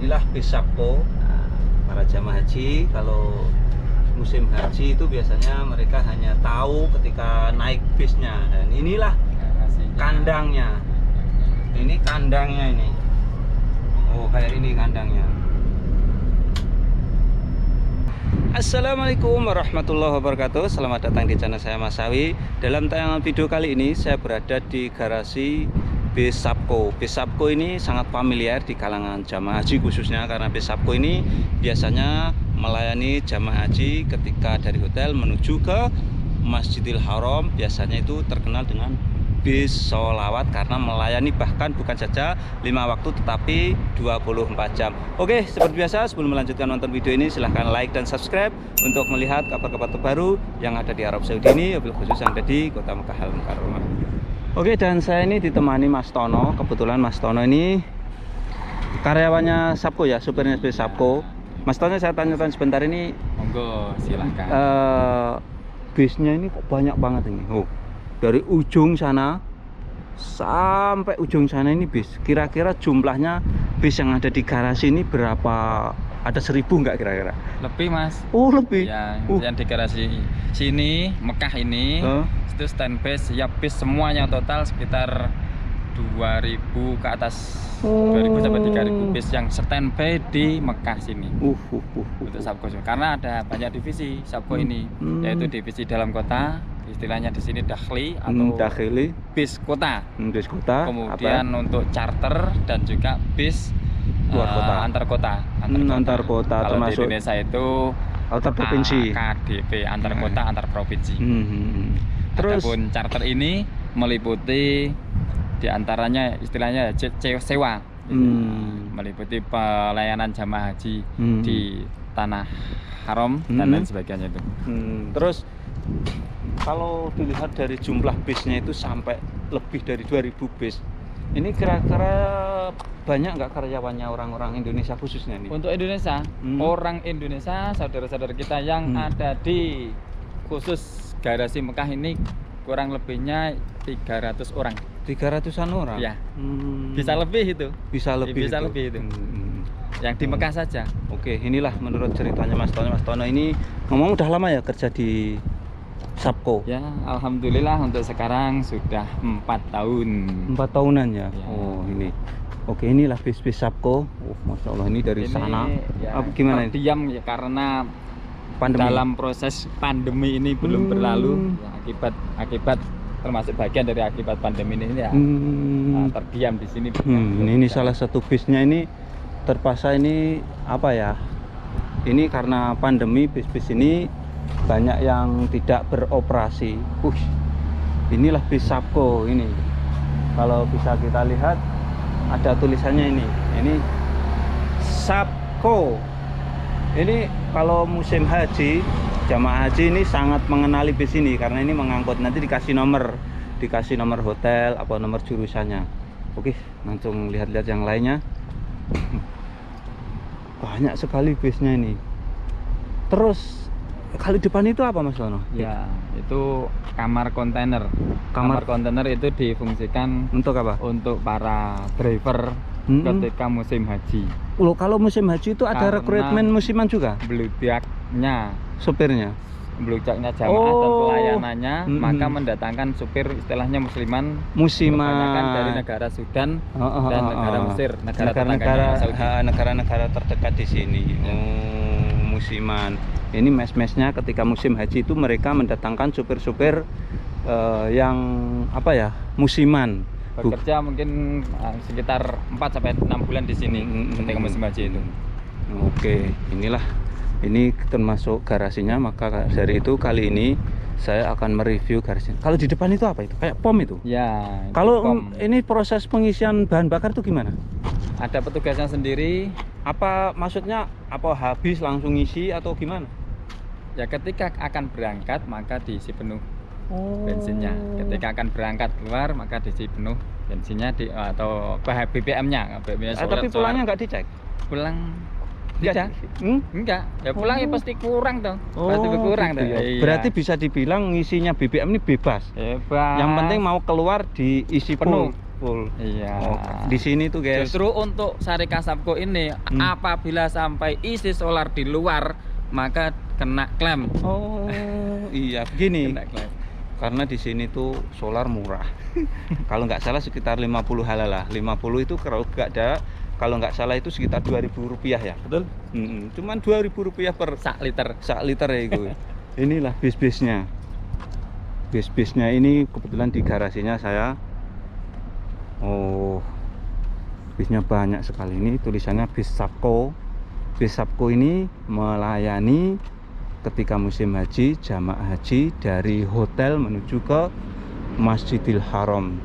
Inilah bis Sapko para jamaah haji. Kalau musim haji itu biasanya mereka hanya tahu ketika naik bisnya. Dan inilah kandangnya. Ini kandangnya ini. Oh, kayak ini kandangnya. Assalamualaikum warahmatullahi wabarakatuh. Selamat datang di channel saya Mas Sawi. Dalam tayangan video kali ini saya berada di garasi bis Sapko. Bis Sapko ini sangat familiar di kalangan jamaah haji khususnya, karena bis Sapko ini biasanya melayani jamaah haji ketika dari hotel menuju ke Masjidil Haram. Biasanya itu terkenal dengan bis sholawat karena melayani bahkan bukan saja 5 waktu tetapi 24 jam. Oke, seperti biasa sebelum melanjutkan nonton video ini silahkan like dan subscribe untuk melihat kabar-kabar terbaru yang ada di Arab Saudi ini, wabil khusus yang ada di kota Mekah Al Mukarramah. Oke, dan saya ini ditemani Mas Tono. Kebetulan Mas Tono ini karyawannya Sapko ya, supirnya bis Sapko. Mas Tono, saya tanya-tanya sebentar ini. Monggo, silahkan. Bisnya ini kok banyak banget ini. Oh, dari ujung sana sampai ujung sana ini bis. Kira-kira jumlahnya bis yang ada di garasi ini berapa? Ada 1000 nggak kira-kira? Lebih, Mas. Oh, lebih. Ya, yang di garasi sini Mekah ini itu stand base ya, bis semuanya total sekitar 2000 ke atas. 2000 sampai 3000 bis yang standby di Mekah sini. Untuk Sapko, karena ada banyak divisi Sapko ini, yaitu divisi dalam kota, istilahnya di sini dakhli atau dakhli, bis kota. Bis kota. Kemudian untuk charter dan juga bis luar kota, antar kota. Antar kota. Kalau termasuk di Indonesia itu antar provinsi, KDP, antar kota, antar provinsi. Terus adapun charter ini meliputi diantaranya istilahnya sewa, meliputi pelayanan jamaah haji di tanah haram dan lain sebagainya itu. Terus kalau dilihat dari jumlah bisnya itu sampai lebih dari 2000 bis. Ini kira-kira banyak nggak karyawannya orang-orang Indonesia khususnya nih? Untuk Indonesia, orang Indonesia, saudara-saudara kita yang ada di khusus garasi Mekah ini kurang lebihnya 300 orang. 300-an orang? Ya, bisa lebih itu. Bisa lebih. Itu. Yang di Mekah saja. Oke, inilah menurut ceritanya Mas Tono. Mas Tono ini ngomong udah lama ya kerja di Sapko? Ya, alhamdulillah untuk sekarang sudah 4 tahun. 4 tahunan ya? Ya. Oh, ini. Oke, inilah bis-bis Sapko. Oh, Masya Allah, ini dari ini, sana. Ya, gimana ini? diam ya, karena pandemi. Dalam proses pandemi ini belum berlalu ya, akibat termasuk bagian dari akibat pandemi ini ya, terdiam di sini. Ini salah satu bisnya ini terpaksa ini apa ya? Ini karena pandemi bis-bis ini banyak yang tidak beroperasi. Inilah bis Sapko ini. Kalau bisa kita lihat ada tulisannya ini. Ini Sapko. Ini kalau musim haji, jamaah haji ini sangat mengenali bis ini karena ini mengangkut, nanti dikasih nomor hotel apa nomor jurusannya. Oke, langsung lihat-lihat yang lainnya. Banyak sekali bisnya ini. Terus kalau depan itu apa Mas Lono? Ya, itu kamar kontainer. Kamar kontainer itu difungsikan untuk apa? Untuk para driver ketika musim haji. Loh, kalau musim haji itu ada rekrutmen musiman juga? Bludaknya sopirnya, bludaknya jamaah dan pelayanannya, maka mendatangkan supir istilahnya musiman dari negara Sudan dan negara Mesir, negara-negara terdekat di sini. Musiman. Ini mes-mesnya ketika musim haji itu mereka mendatangkan supir-supir yang apa ya, musiman. Bekerja mungkin sekitar 4 sampai 6 bulan di sini ketika musim haji itu. Oke, ini termasuk garasinya, maka dari itu kali ini saya akan mereview garasinya. Kalau di depan itu apa itu? Kayak pom itu? Ya. Kalau ini proses pengisian bahan bakar itu gimana? Ada petugasnya sendiri. Apa maksudnya, apa habis langsung isi atau gimana? Ya, ketika akan berangkat maka diisi penuh bensinnya. Ketika akan berangkat keluar maka diisi penuh bensinnya atau BBM-nya. Tapi pulangnya nggak dicek? Pulang tidak? Enggak. Ya pulang ya pasti kurang dong. Pasti kurang gitu dong. Ya. Iya. Berarti bisa dibilang ngisinya BBM ini bebas. Bebas. Yang penting mau keluar diisi penuh. full. Iya. Oh, di sini tuh guys. Justru untuk Syarikat Sapko ini apabila sampai isi solar di luar maka kena klaim. Oh iya begini. Kena klaim. Karena di sini tuh solar murah. Kalau nggak salah sekitar 50 halalah. 50 itu kalau nggak salah itu sekitar Rp2.000 ya, betul? Cuman Rp2.000 per Sak liter. sak liter ya itu. Inilah bis-bisnya. Bis-bisnya ini kebetulan di garasinya saya. Oh, bisnya banyak sekali. Ini tulisannya bis Sapko. Bis Sapko ini melayani ketika musim haji, jamaah haji dari hotel menuju ke Masjidil Haram.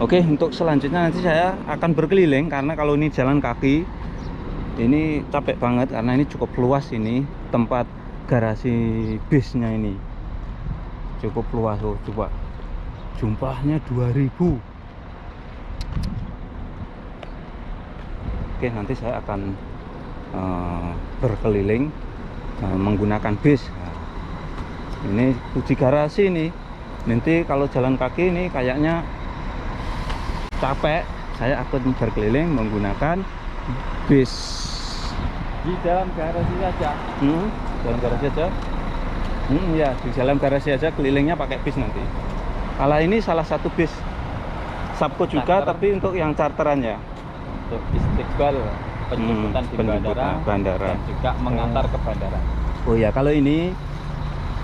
Oke, untuk selanjutnya nanti saya akan berkeliling karena kalau ini jalan kaki ini capek banget karena ini cukup luas ini tempat garasi bisnya ini. Cukup luas loh, coba. Jumlahnya 2000. Oke, nanti saya akan berkeliling menggunakan bis. Ini uji garasi nih. Nanti kalau jalan kaki ini kayaknya capek, saya akan berkeliling menggunakan bis. Di dalam garasi saja. Dalam garasi aja. Ya, di dalam garasi aja kelilingnya pakai bis nanti. Kalau ini salah satu bis Sapko juga, Charter. tapi untuk yang charterannya. Untuk istiqbal penjemputan di bandara, dan juga mengantar ke bandara. Oh ya, kalau ini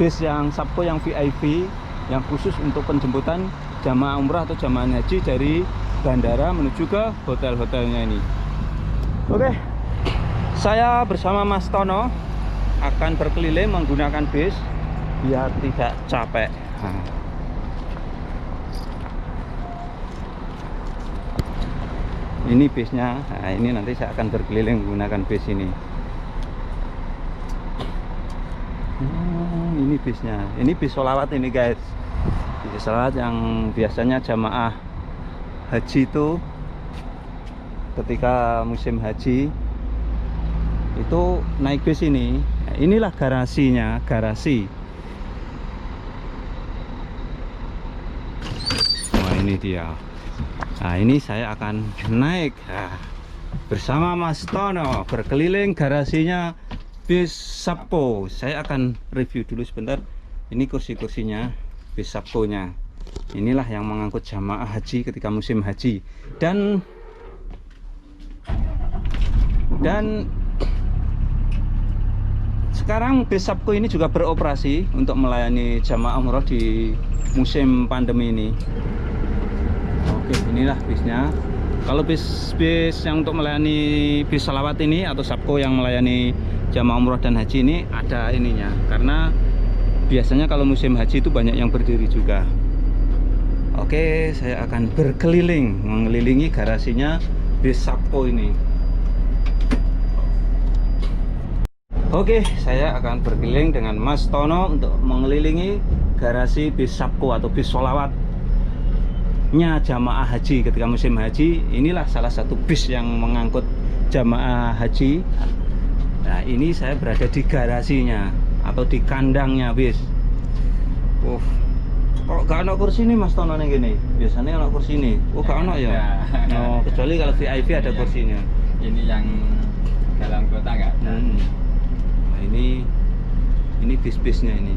bis yang Sapko yang VIP yang khusus untuk penjemputan jamaah umrah atau jamaah haji dari bandara menuju ke hotel-hotelnya ini. Oke, saya bersama Mas Tono akan berkeliling menggunakan bis biar tidak capek. Ini bisnya. Nah, ini nanti saya akan berkeliling menggunakan bis ini. Ini bisnya. Ini bis sholawat ini guys. Bis sholawat yang biasanya jamaah haji itu ketika musim haji itu naik bis ini. Nah, inilah garasinya, garasi. Wah, ini dia. Nah, ini saya akan naik bersama Mas Tono berkeliling garasinya bis Sapko. Saya akan review dulu sebentar. Ini kursi-kursinya bis Sapko-nya. Inilah yang mengangkut jamaah haji ketika musim haji. Dan sekarang bis Sapko ini juga beroperasi untuk melayani jamaah umroh di musim pandemi ini. Oke, inilah bisnya. Kalau bis yang untuk melayani bis sholawat ini atau Sapko yang melayani jamaah umroh dan haji ini ada ininya. Karena biasanya kalau musim haji itu banyak yang berdiri juga. Oke, saya akan berkeliling mengelilingi garasinya bis Sapko ini. Oke, saya akan berkeliling dengan Mas Tono untuk mengelilingi garasi bis Sapko atau bis sholawatnya jamaah haji ketika musim haji. Inilah salah satu bis yang mengangkut jamaah haji. Nah, ini saya berada di garasinya atau di kandangnya bis. Kalau gak ada kursi ini Mas Tono nih gini. Biasanya ada kursi ini. Oh, gak ada ya? Oh, kecuali kalau VIP ada kursinya. Ini yang dalam kota nggak ada. Nah, ini bis-bisnya ini.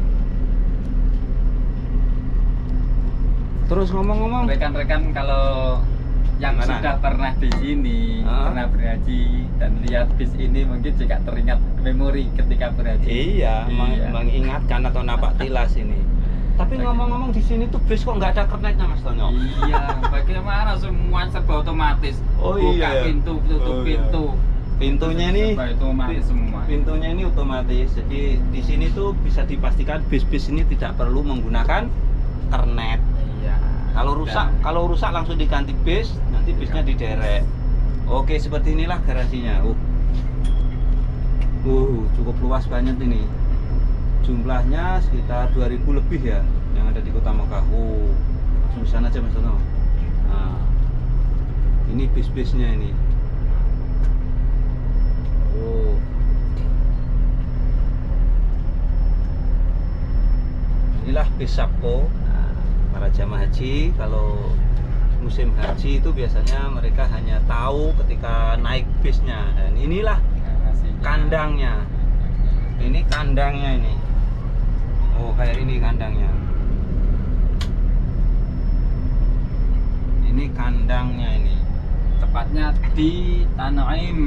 Terus ngomong-ngomong, Rekan-rekan kalau yang Mana? sudah pernah di sini, pernah berhaji dan lihat bis ini mungkin juga teringat memori ketika berhaji. iya. Mengingatkan atau napak tilas ini. Tapi ngomong-ngomong di sini tuh bis kok nggak ada kernetnya Mas Tono? Iya, bagaimana semua serba otomatis. Oh, Buka iya. pintu, tutup pintu. Pintunya ini Serba otomatis semua. Pintunya ini otomatis. Jadi di sini tuh bisa dipastikan bis-bis ini tidak perlu menggunakan kernet. Iya. Kalau rusak langsung diganti bis, nanti bisnya diderek. Oke, seperti inilah garasinya. Cukup luas banget ini. Jumlahnya sekitar 2000 lebih ya yang ada di Kota Mekah. Langsung sana aja Mas Tono. Nah, ini bis-bisnya ini. Inilah bis Sapko. Nah, para jamaah haji. Kalau musim haji itu biasanya mereka hanya tahu ketika naik bisnya, dan inilah kandangnya. Ini kandangnya ini. Oh, kayak ini kandangnya. Ini kandangnya ini. Tepatnya di Tanaim.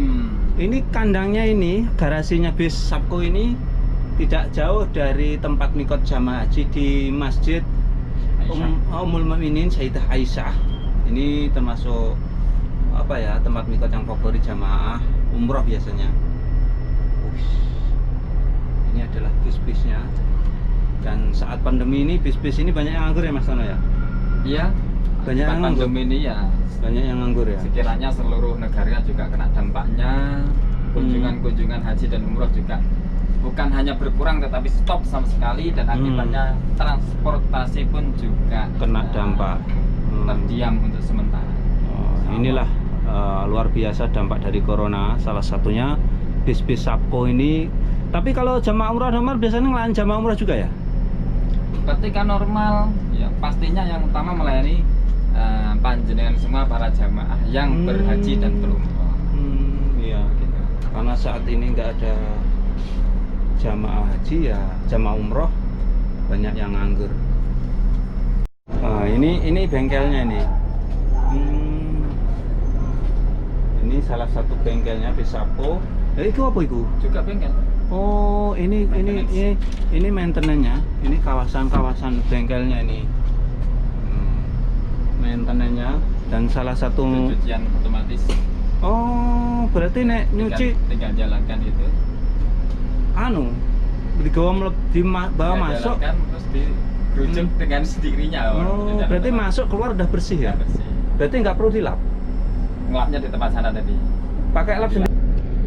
Ini kandangnya ini, garasinya bis Sapko ini tidak jauh dari tempat mikot jamaah haji di Masjid Ummul Mukminin Sayyidah Aisyah. Ini termasuk apa ya, tempat mikot yang favorit jamaah umroh biasanya. Ini adalah bis-bisnya. Dan saat pandemi ini bis-bis ini banyak yang nganggur ya Mas Tono ya? Iya. Banyak yang nganggur. Pandemi ini ya. Banyak yang nganggur ya. Sekiranya seluruh negara juga kena dampaknya. Kunjungan haji dan umroh juga bukan hanya berkurang tetapi stop sama sekali, dan akibatnya transportasi pun juga kena dampak. Terdiam untuk sementara. Inilah luar biasa dampak dari corona. Salah satunya bis-bis Sapko ini. Tapi kalau jamaah umrah normal biasanya ngelayan jamaah umrah juga ya? Ketika normal ya pastinya yang utama melayani panjenengan semua para jamaah yang berhaji dan berumrah. Iya. Gitu. Karena saat ini nggak ada jamaah haji ya, jamaah umroh banyak yang nganggur. Ini bengkelnya ini. Ini salah satu bengkelnya di Sapko. Itu apa itu? Juga bengkel. Oh, ini maintenance-nya. Ini kawasan bengkelnya ini. Maintenance-nya dan salah satu cucian otomatis. Oh, berarti nek nyuci tinggal jalankan itu. Anu, bawa masuk jalankan, terus digerujuk dengan sendirinya. Oh, berarti masuk keluar udah bersih ya? Bersih. Berarti nggak perlu dilap? Ngelapnya di tempat sana tadi. Pakai lap sendiri?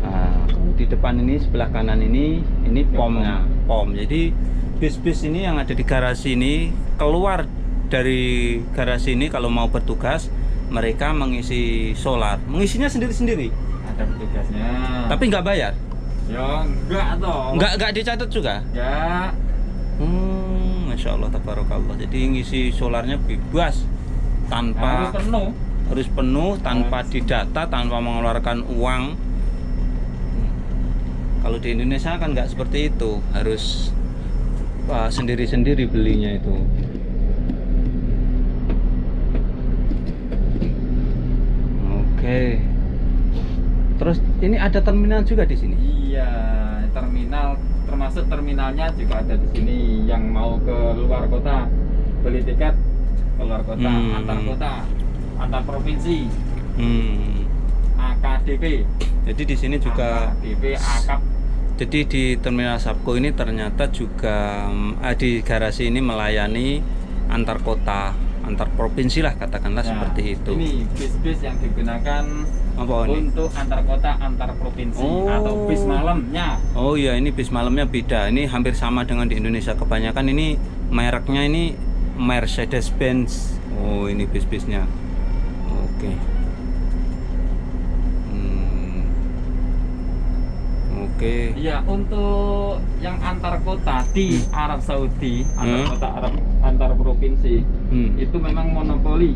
Nah, di depan ini sebelah kanan ini pomnya. Pom. Jadi bis-bis ini yang ada di garasi ini keluar dari garasi ini kalau mau bertugas mereka mengisi solar. Mengisinya sendiri-sendiri? Ada petugasnya. Tapi nggak bayar? Ya enggak toh. Enggak dicatat juga? Enggak. Masya Allah, tabarakallah. Jadi ngisi solarnya bebas tanpa harus penuh tanpa didata, tanpa mengeluarkan uang. Kalau di Indonesia kan nggak seperti itu, harus sendiri-sendiri belinya itu. Oke. Terus ini ada terminal juga di sini? Iya, terminal, termasuk terminalnya juga ada di sini. Yang mau ke luar kota beli tiket ke luar kota, antar kota, antar provinsi, AKDP. Jadi di sini juga AKDP, AKAP. Jadi di terminal Sapko ini ternyata juga di garasi ini melayani antar kota, antar provinsi lah katakanlah seperti itu. Ini bis-bis yang digunakan untuk antar kota, antar provinsi atau bis malamnya. Oh iya, ini bis malamnya beda. Ini hampir sama dengan di Indonesia. Kebanyakan ini mereknya ini Mercedes-Benz. Oh, ini bis-bisnya. Oke. Oke. Iya, untuk yang antar kota di Arab Saudi, antar kota Arab, antar provinsi, itu memang monopoli.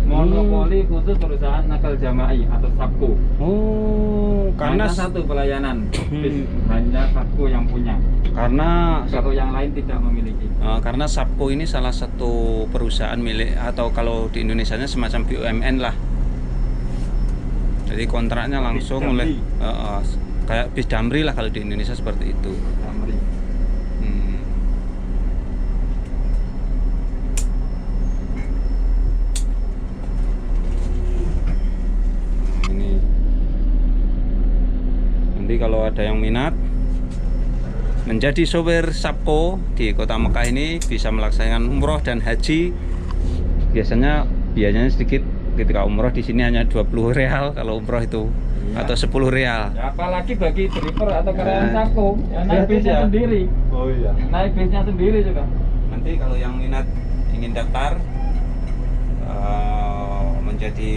Monopoli khusus perusahaan nakal jama'i atau Sapko. Oh, karena hanya satu pelayanan, hanya Sapko yang punya. Karena Sapko yang lain tidak memiliki. Karena Sapko ini salah satu perusahaan milik, atau kalau di Indonesianya semacam BUMN lah. Jadi kontraknya langsung oleh kayak bis Damri lah kalau di Indonesia seperti itu. Damri. Ini nanti kalau ada yang minat menjadi sopir Sapko di Kota Mekah ini bisa melaksanakan umroh dan haji. Biasanya biayanya sedikit. Ketika umroh di sini hanya 20 real, kalau umroh itu atau 10 real. Ya, apalagi bagi driver atau karyawan Sapko, ya naik bisnya sendiri. Oh iya. Naik bisnya sendiri juga. Nanti kalau yang minat ingin daftar menjadi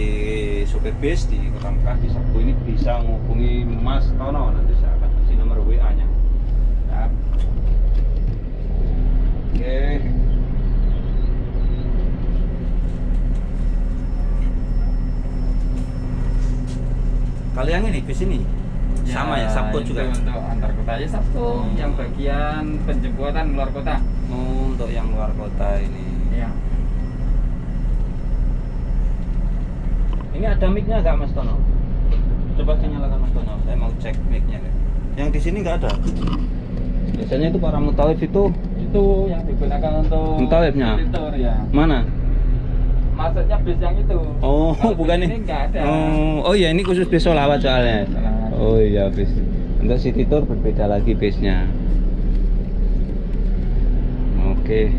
supir bis di Kota Mekah di Sapko ini bisa menghubungi Mas Tono. Nanti saya akan kasih nomor WA-nya. Ya. Oke. Kalau yang ini bis ini sama ya, Sabko itu juga. untuk antar kota ya Sabko, yang bagian penjemputan luar kota. Oh, untuk yang luar kota ini. Iya. Ini ada mic-nya nggak Mas Tono? Coba dinyalakan Mas Tono. Saya mau cek mic-nya. Yang di sini nggak ada. Biasanya itu para mutawif itu Yang digunakan untuk Mutawifnya? visitor ya. mana? Maksudnya bis yang itu. Oh, Kalau bukan bis nih. ini nggak ada. Oh iya, ini khusus bis sholawat soalnya. Sholawat. Oh iya, bis. Untuk city tour berbeda lagi bisnya. Oke.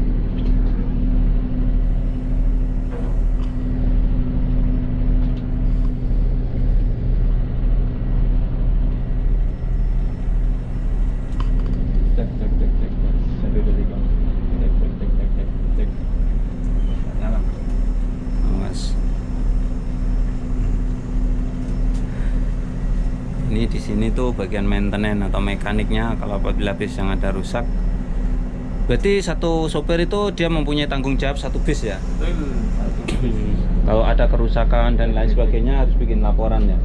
Cek cek cek cek cek. 1 2 3. Cek cek cek cek cek cek. Nyala. Mas. Ini di sini tuh bagian maintenance atau mekaniknya kalau apabila bis yang ada rusak. Berarti satu sopir itu dia mempunyai tanggung jawab satu bis ya. Betul. Satu bis. Kalau ada kerusakan dan lain sebagainya harus bikin laporan ya.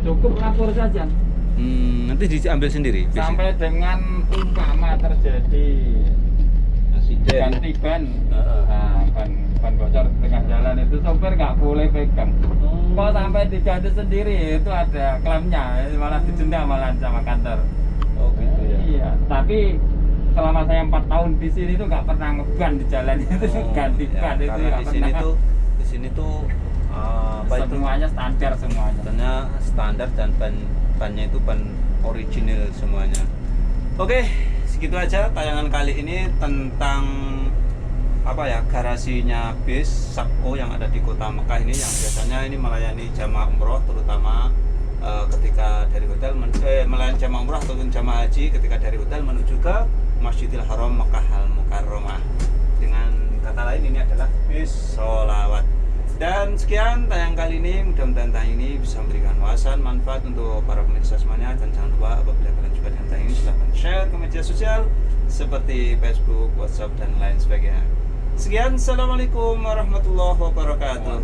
Cukup lapor saja. Nanti diambil sendiri bisnya. Sampai dengan umpama terjadi Asiden. ganti ban, nah, ban bocor di tengah jalan itu sopir nggak boleh pegang. Kalau sampai diganti sendiri itu ada klaimnya, malah didenda malah sama kantor. Oh gitu ya. Iya, tapi selama saya 4 tahun di sini tuh nggak pernah ngeban di jalan itu ganti ya, ban itu karena nggak di sini pernah. tuh apa itu? Semuanya standar semuanya. Katanya standar dan bannya itu ban original semuanya. Oke, segitu aja tayangan kali ini tentang apa ya, garasinya bis Sabko yang ada di kota Mekah ini, yang biasanya ini melayani jamaah umroh, terutama ketika dari hotel melayani jamaah umroh ataupun jamaah haji ketika dari hotel menuju ke Masjidil Haram Mekah Al Mukarramah. Dengan kata lain ini adalah bis sholawat. Dan sekian tayang kali ini, mudah-mudahan tayang ini bisa memberikan wawasan, manfaat untuk para pemirsa semuanya. Dan jangan lupa apabila kalian suka dengan tayang ini, silahkan share ke media sosial seperti Facebook, WhatsApp, dan lain sebagainya. Sekian, Assalamualaikum warahmatullahi wabarakatuh.